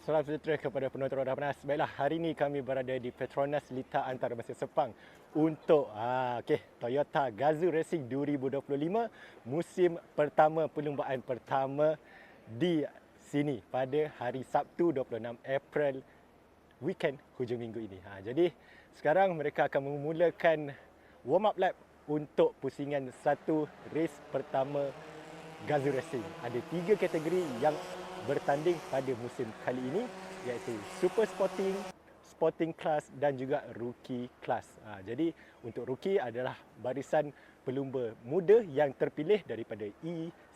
Salam sejahtera kepada penonton Roda Panas. Baiklah, hari ini kami berada di Petronas Lita Antarabangsa Sepang untuk Toyota Gazoo Racing 2025 musim pertama, perlumbaan pertama di sini pada hari Sabtu 26 April, weekend hujung minggu ini. Jadi sekarang mereka akan memulakan warm up lap untuk pusingan satu race pertama Gazoo Racing. Ada 3 kategori yang bertanding pada musim kali ini, iaitu Super Sporting, Sporting Class dan juga Rookie Class. Jadi untuk Rookie adalah barisan pelumba muda yang terpilih daripada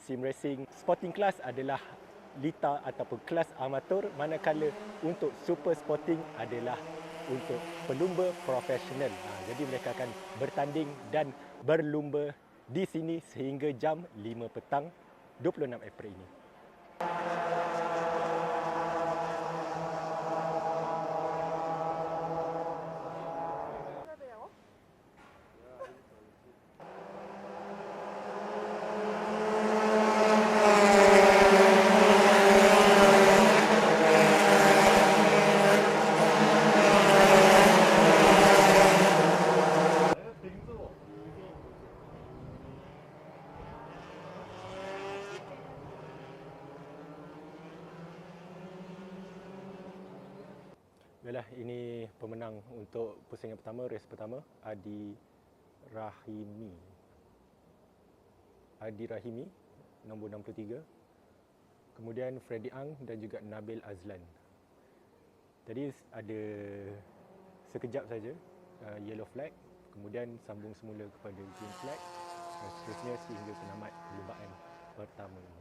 Sim Racing. Sporting Class adalah Lita ataupun kelas amatur, manakala untuk Super Sporting adalah untuk pelumba profesional. Jadi mereka akan bertanding dan berlumba di sini sehingga jam 5 petang 26 April ini. Baiklah, ini pemenang untuk pusingan pertama, race pertama, Adi Rahimi, nombor 63. Kemudian Freddy Ang dan juga Nabil Azlan. Jadi ada sekejap saja yellow flag, kemudian sambung semula kepada green flag dan seterusnya sehingga penamat perlumbaan pertama ini.